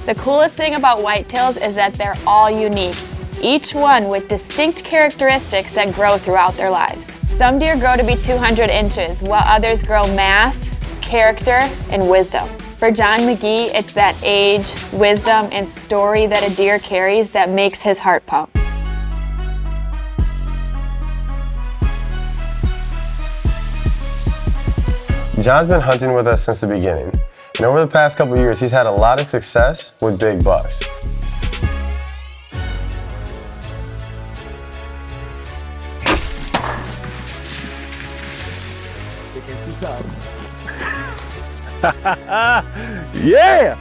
The coolest thing about whitetails is that they're all unique, each one with distinct characteristics that grow throughout their lives. Some deer grow to be 200 inches, while others grow mass, character, and wisdom. For John Magee, it's that age, wisdom, and story that a deer carries that makes his heart pump. John's been hunting with us since the beginning, and over the past couple of years, he's had a lot of success with big bucks. Yeah!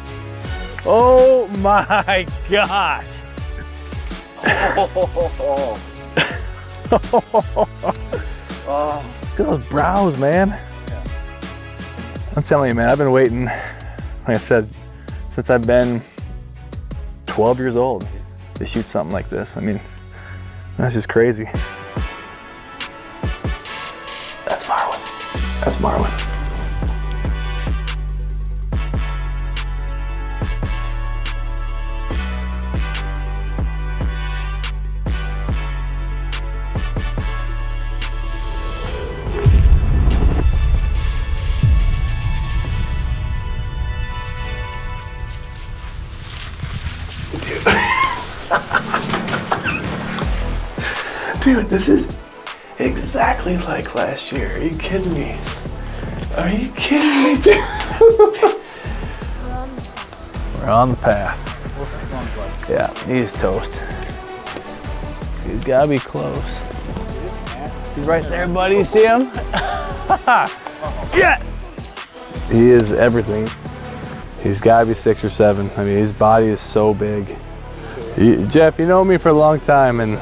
Oh my gosh! Look at those brows, man. I'm telling you, man, I've been waiting, like I said, since I've been 12 years old to shoot something like this. I mean, that's just crazy. That's Marwin. That's Marwin. Dude, this is exactly like last year. Are you kidding me? Are you kidding me, dude? We're on the path. Yeah, he's toast. He's gotta be close. He's right there, buddy. You see him? Yes! He is everything. He's gotta be 6 or 7. I mean, his body is so big. Jeff, you know me for a long time, and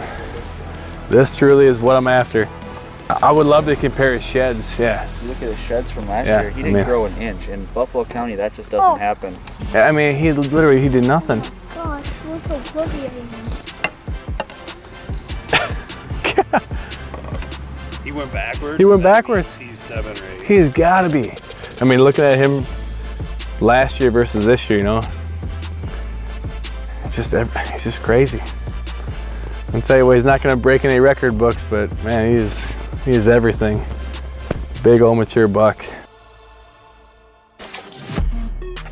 this truly is what I'm after. I would love to compare his sheds, yeah. Look at his sheds from last year. He didn't grow an inch. In Buffalo County, that just doesn't happen. I mean, he did nothing. Gosh, look how fluffy I am. He went backwards? He went backwards. He's 7 or 8. He's gotta be. I mean, looking at him last year versus this year, you know, he's just crazy. I'll tell you what, he's not going to break any record books, but man, he is everything. Big old mature buck.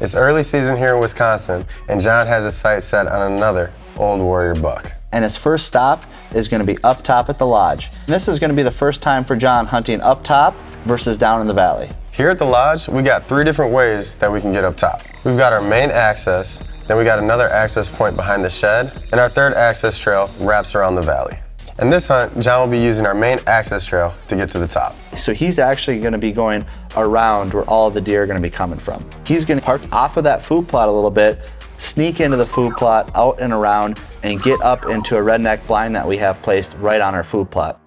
It's early season here in Wisconsin, and John has his sights set on another Old Warrior buck. And his first stop is going to be up top at the lodge. And this is going to be the first time for John hunting up top versus down in the valley. Here at the lodge, we got 3 different ways that we can get up top. We've got our main access, then we got another access point behind the shed, and our third access trail wraps around the valley. In this hunt, John will be using our main access trail to get to the top. So he's actually going to be going around where all the deer are going to be coming from. He's going to park off of that food plot a little bit, sneak into the food plot, out and around, and get up into a redneck blind that we have placed right on our food plot.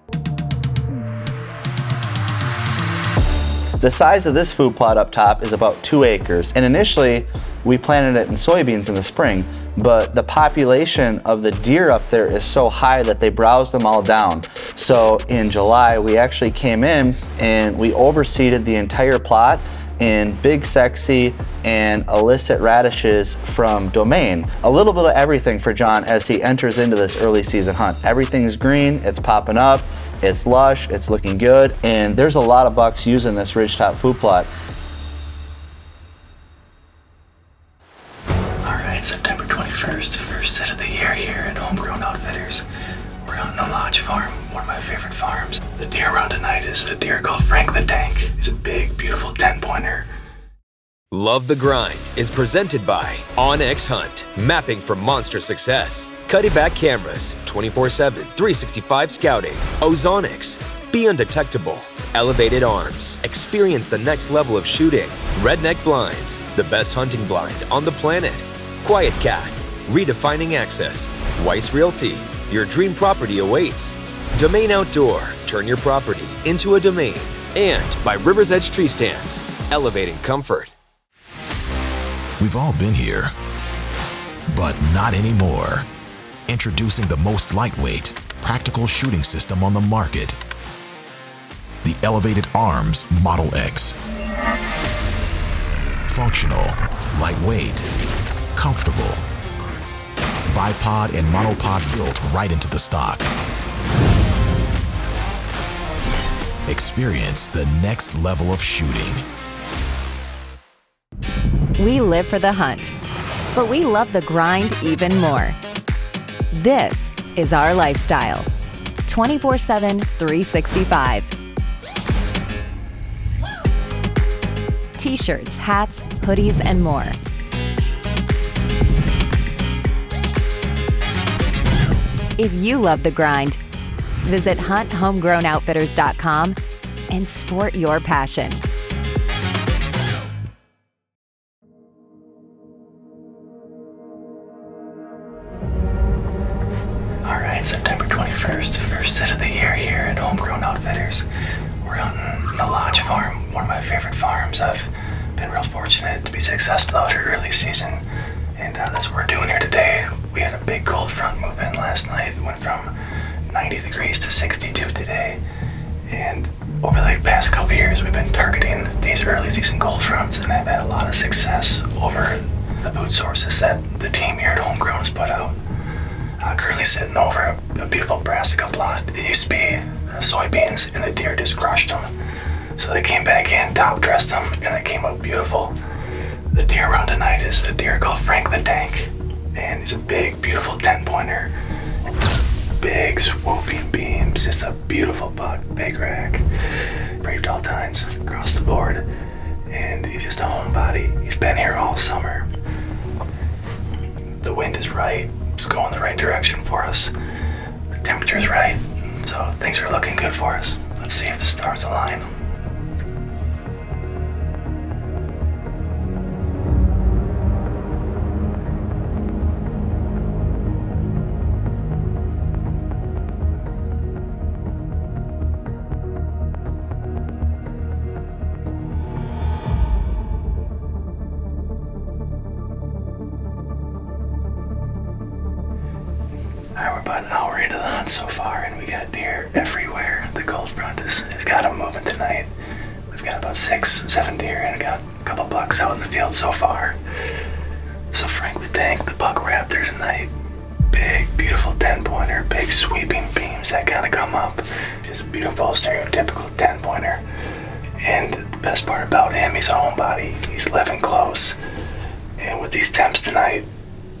The size of this food plot up top is about 2 acres, and initially we planted it in soybeans in the spring, but the population of the deer up there is so high that they browse them all down. So in July, we actually came in and we overseeded the entire plot in big sexy and illicit radishes from Domain. A little bit of everything for John as he enters into this early season hunt. Everything's green, it's popping up, it's lush, it's looking good, and there's a lot of bucks using this ridgetop food plot. All right, September 21st, first set of the year here at HomeGrown Outfitters. We're on the Lodge Farm, one of my favorite farms. The deer around tonight is a deer called Frank the Tank. He's a big, beautiful 10-pointer. Love the Grind is presented by OnX Hunt, mapping for monster success. Cutting back cameras, 24/7, 365 scouting. Ozonics, be undetectable. Elevated Arms, experience the next level of shooting. Redneck Blinds, the best hunting blind on the planet. Quiet Cat, redefining access. Weiss Realty, your dream property awaits. Domain Outdoor, turn your property into a domain. And by River's Edge Tree Stands, elevating comfort. We've all been here, but not anymore. Introducing the most lightweight, practical shooting system on the market. The Elevated Arms Model X. Functional, lightweight, comfortable, bipod and monopod built right into the stock. Experience the next level of shooting. We live for the hunt, but we love the grind even more. This is our lifestyle. 24/7, 365. T-shirts, hats, hoodies, and more. If you love the grind, visit hunthomegrownoutfitters.com and sport your passion. All right, September 21st, first set of the year here at HomeGrown Outfitters. We're hunting the Lodge Farm, one of my favorite farms. I've been real fortunate to be successful out here early season, and that's what we're doing here today. We had a big cold front move in last night. It went from 90 degrees to 62 today, and over the past couple years we've been targeting these early season cold fronts, and I've had a lot of success over the food sources that the team here at HomeGrown has put out. Currently sitting over a beautiful brassica plot. It used to be soybeans, and the deer just crushed them. So they came back in, top dressed them, and they came up beautiful. The deer around tonight is a deer called Frank the Tank, and he's a big, beautiful 10-pointer. Big swooping beams, just a beautiful buck, big rack, braved all times across the board, and he's just a homebody. He's been here all summer. The wind is right. It's going the right direction for us. The temperature's right, so things are looking good for us. Let's see if the stars align. We're about an hour into the hunt so far, and we got deer everywhere. The cold front has got them moving tonight. We've got about 6-7 deer, and got a couple bucks out in the field so far. So Frank the Tank, the buck we're after tonight, big, beautiful 10-pointer, big sweeping beams that kind of come up. Just a beautiful, stereotypical 10-pointer. And the best part about him, he's a homebody. He's living close. And with these temps tonight,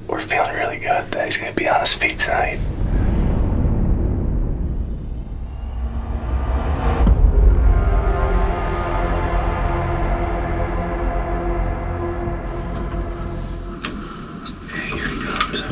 we're feeling really good that he's going to be on his feet tonight. Okay, here he comes.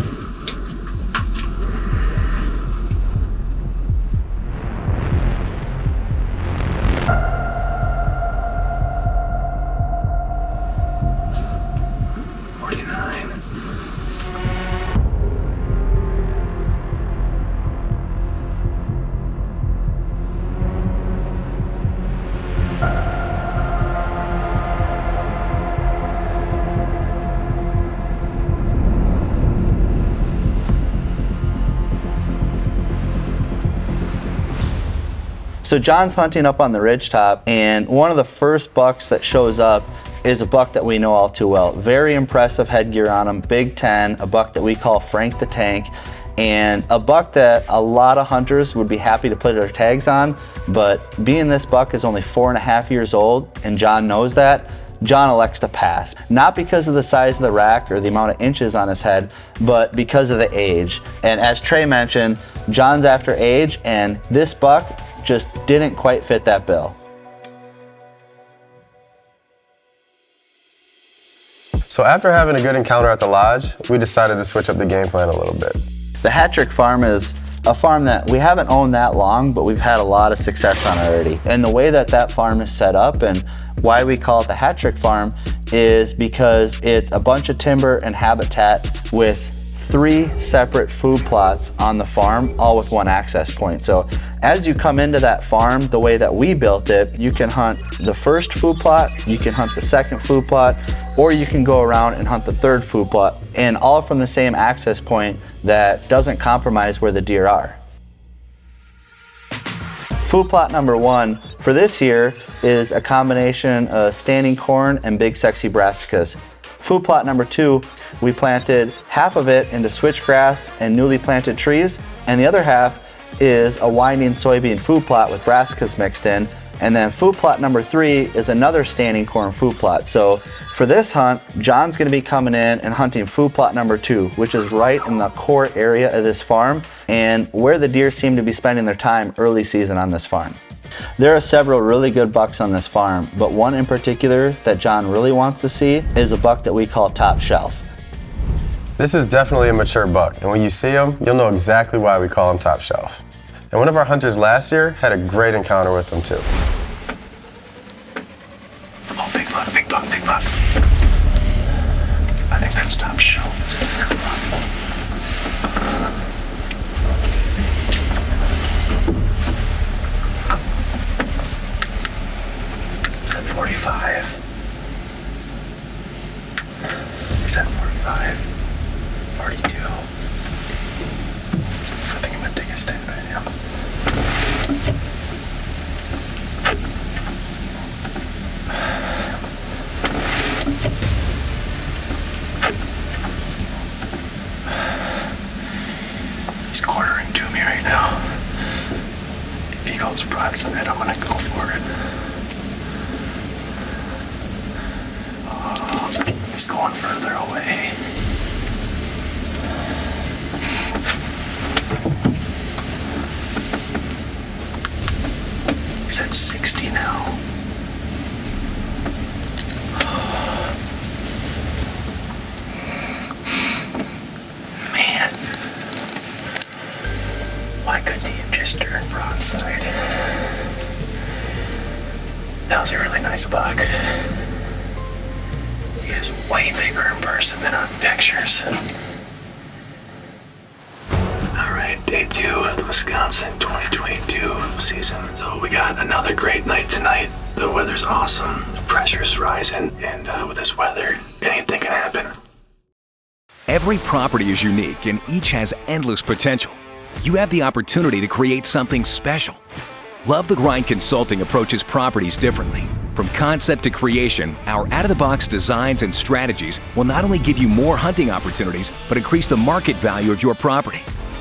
So John's hunting up on the ridgetop, and one of the first bucks that shows up is a buck that we know all too well. Very impressive headgear on him, big 10, a buck that we call Frank the Tank, and a buck that a lot of hunters would be happy to put their tags on, but being this buck is only 4.5 years old, and John knows that, John elects to pass. Not because of the size of the rack or the amount of inches on his head, but because of the age. And as Trey mentioned, John's after age, and this buck just didn't quite fit that bill. So after having a good encounter at the lodge, we decided to switch up the game plan a little bit. The Hattrick Farm is a farm that we haven't owned that long, but we've had a lot of success on already. And the way that that farm is set up and why we call it the Hattrick Farm is because it's a bunch of timber and habitat with 3 separate food plots on the farm, all with one access point. So as you come into that farm, the way that we built it, you can hunt the first food plot, you can hunt the second food plot, or you can go around and hunt the third food plot, and all from the same access point that doesn't compromise where the deer are. Food plot number 1 for this year is a combination of standing corn and big sexy brassicas. Food plot number 2, we planted half of it into switchgrass and newly planted trees, and the other half is a winding soybean food plot with brassicas mixed in. And then food plot number 3 is another standing corn food plot. So for this hunt, John's gonna be coming in and hunting food plot number 2, which is right in the core area of this farm and where the deer seem to be spending their time early season on this farm. There are several really good bucks on this farm, but one in particular that John really wants to see is a buck that we call Top Shelf. This is definitely a mature buck, and when you see him, you'll know exactly why we call him Top Shelf. And one of our hunters last year had a great encounter with him too. Oh, big buck, big buck, big buck. I think that's Top Shelf. Is that 45? Is that 45? 42? I think I'm gonna take a stand right now. He's quartering to me right now. If he goes broadside, I'm gonna go for it. Oh, he's going further away. He's at 60 now. Man. Why couldn't he have just turned broadside? That was a really nice buck. He is way bigger in person than on pictures. Alright, day 2 of the Wisconsin 2022 season. So we got another great night tonight. The weather's awesome, the pressure's rising, and with this weather, anything can happen. Every property is unique and each has endless potential. You have the opportunity to create something special. Love the Grind Consulting approaches properties differently. From concept to creation, our out-of-the-box designs and strategies will not only give you more hunting opportunities, but increase the market value of your property.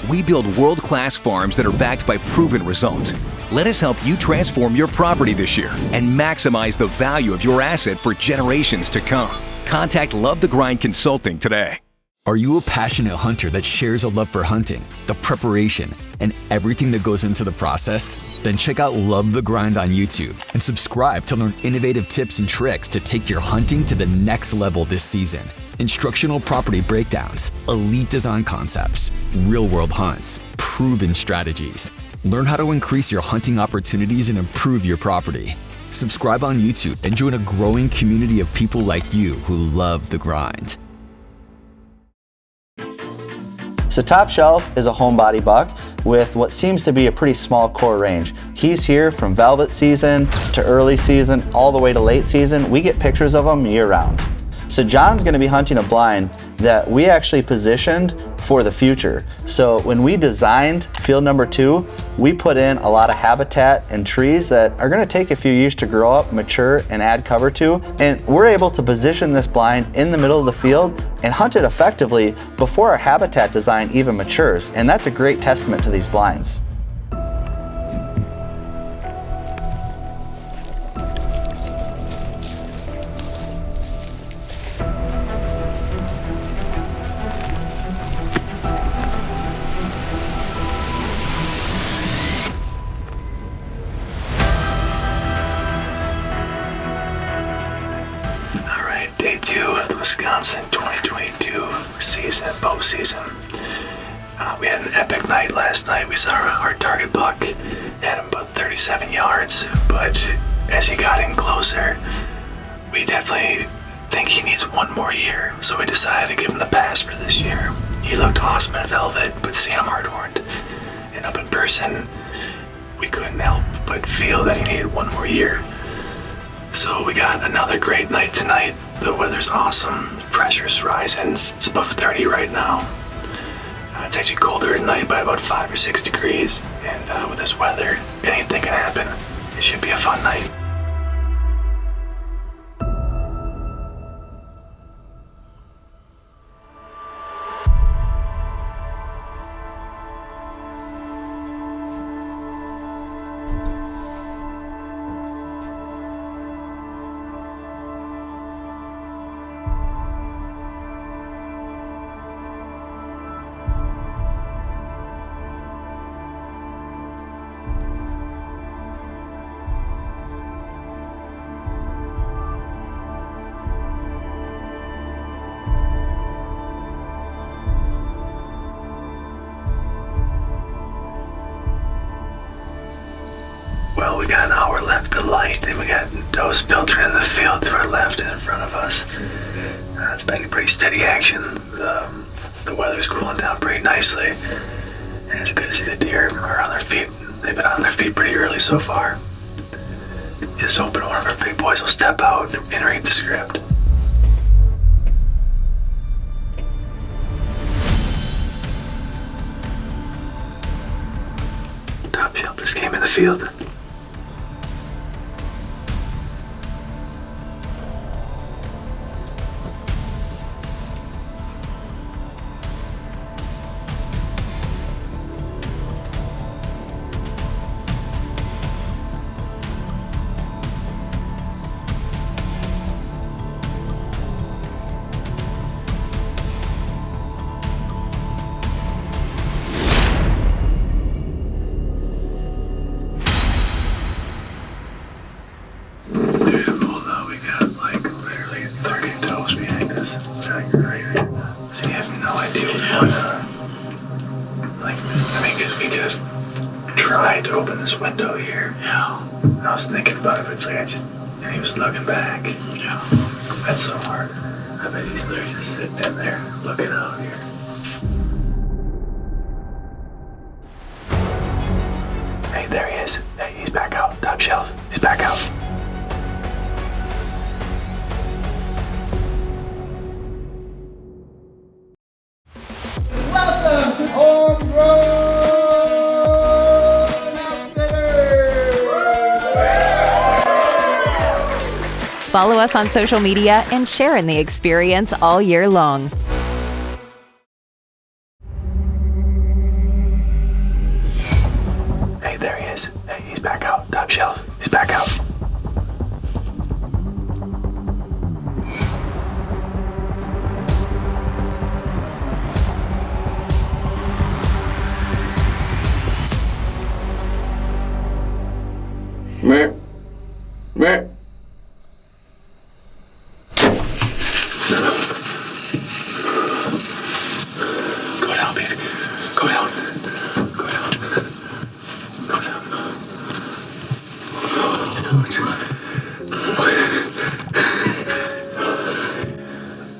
We build world-class farms that are backed by proven results. Let us help you transform your property this year and maximize the value of your asset for generations to come. Contact Love the Grind Consulting today. Are you a passionate hunter that shares a love for hunting, the preparation, and everything that goes into the process? Then check out Love the Grind on YouTube and subscribe to learn innovative tips and tricks to take your hunting to the next level this season. Instructional property breakdowns, elite design concepts, real-world hunts, proven strategies. Learn how to increase your hunting opportunities and improve your property. Subscribe on YouTube and join a growing community of people like you who love the grind. So Top Shelf is a homebody buck with what seems to be a pretty small core range. He's here from velvet season to early season, all the way to late season. We get pictures of him year round. So John's gonna be hunting a blind that we actually positioned for the future. So when we designed field number 2, we put in a lot of habitat and trees that are gonna take a few years to grow up, mature, and add cover to. And we're able to position this blind in the middle of the field and hunt it effectively before our habitat design even matures. And that's a great testament to these blinds. Day 2 of the Wisconsin 2022 season, bow season. We had an epic night last night. We saw our target buck, had him about 37 yards, but as he got in closer, we definitely think he needs one more year, so we decided to give him the pass for this year. He looked awesome in velvet, but seeing him hard-horned and up in person, we couldn't help but feel that he needed one more year. So we got another great night tonight. The weather's awesome, the pressure's rising, it's above 30 right now. It's actually colder at night by about 5 or 6 degrees, and with this weather, anything can happen. It should be a fun night. Well, we got an hour left to light, and we got does filtering in the field to our left and in front of us. It's been pretty steady action. The weather's cooling down pretty nicely. And it's good to see the deer are on their feet. They've been on their feet pretty early so far. Just hoping one of our big boys will step out and read the script. Top shelf just came in the field. So you have no idea what's going on. Because we could have tried to open this window here. Yeah. I was thinking about it, but it's like and he was looking back. Yeah. That's so hard. I bet he's literally just sitting in there looking out here. Hey, there he is. Hey, he's back out. Top shelf. He's back out. Welcome to HomeGrown Outfitters! Follow us on social media and share in the experience all year long. Hey, there he is. Hey, he's back out. Top shelf. He's back out. Meh. Meh. Go down, baby. Go down. Go down. Go down.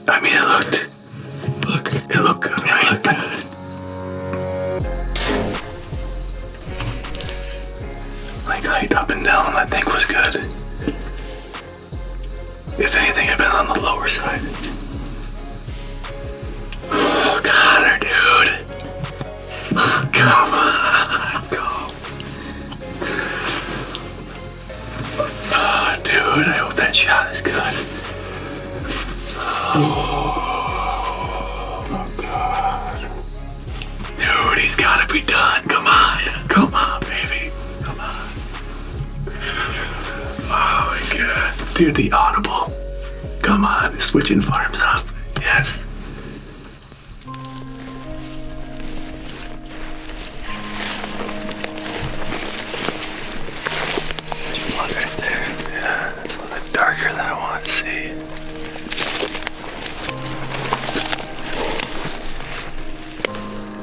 I mean, it looked good, right? It looked good. Like height up and down, I think was good. If anything, I'd been on the lower side. Oh, Connor, dude. Come on, let's go. Oh, dude, I hope that shot is good. Oh, my God. Dude, he's gotta be done. Come on. Come on, baby. Come on. Oh, my God. Dude, the audible. Come on, switching farms up. Yes. There's blood right there. Yeah, it's a little bit darker than I want to see.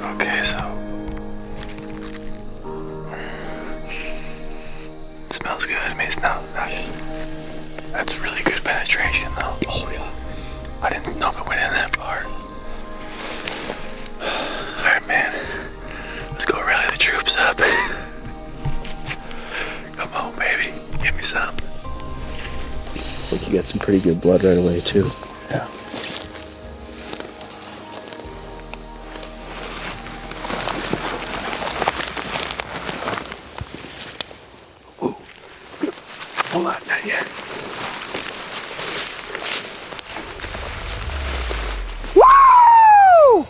Okay, so it smells good. I mean, it's not. That's really good penetration, though. Oh yeah. I didn't know if it went in that far. All right, man. Let's go rally the troops up. Come on, baby. Give me some. Looks like you got some pretty good blood right away, too. Yeah. Ooh. Hold on, not yet. Woo!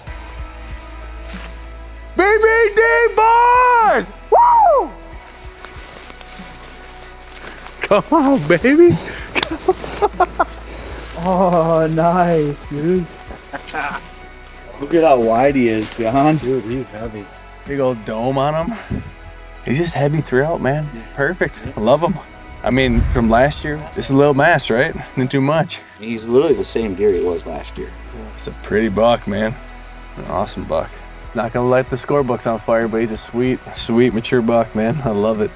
BBD board! Woo! Come on, baby. Oh, nice, dude. Look at how wide he is, John. Dude, he's heavy. Big old dome on him. He's just heavy throughout, man. Perfect. I love him. I mean, from last year, just a little mass, right? Not too much. He's literally the same deer he was last year. It's a pretty buck, man. An awesome buck. He's not gonna light the scorebooks on fire, but he's a sweet, sweet, mature buck, man. I love it.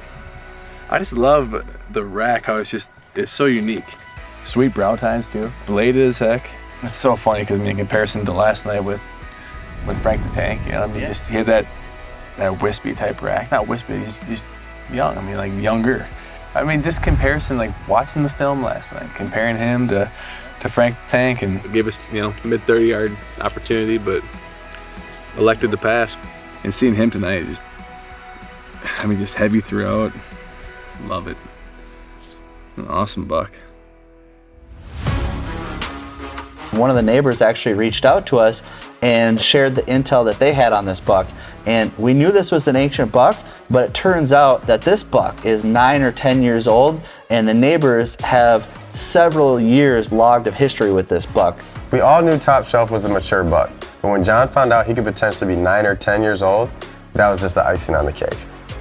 I just love the rack, how it's so unique. Sweet brow tines too, bladed as heck. It's so funny because in comparison to last night with Frank the Tank, you know, I mean, just he had that wispy type rack. Not wispy, he's young. I mean, like younger. I mean, just comparison, like watching the film last night, comparing him to Frank the Tank, and gave us, you know, mid 30-yard opportunity, but elected to pass. And seeing him tonight, just heavy throughout. Love it. An awesome buck. One of the neighbors actually reached out to us and shared the intel that they had on this buck. And we knew this was an ancient buck, but it turns out that this buck is 9 or 10 years old, and the neighbors have several years logged of history with this buck. We all knew Top Shelf was a mature buck, but when John found out he could potentially be 9 or 10 years old, that was just the icing on the cake.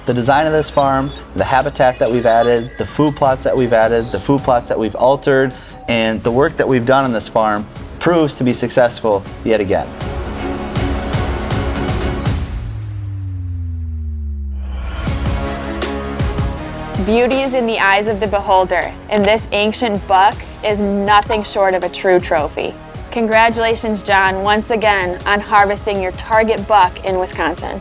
The design of this farm, the habitat that we've added, the food plots that we've added, the food plots that we've altered, and the work that we've done on this farm proves to be successful yet again. Beauty is in the eyes of the beholder, and this ancient buck is nothing short of a true trophy. Congratulations, John, once again on harvesting your target buck in Wisconsin.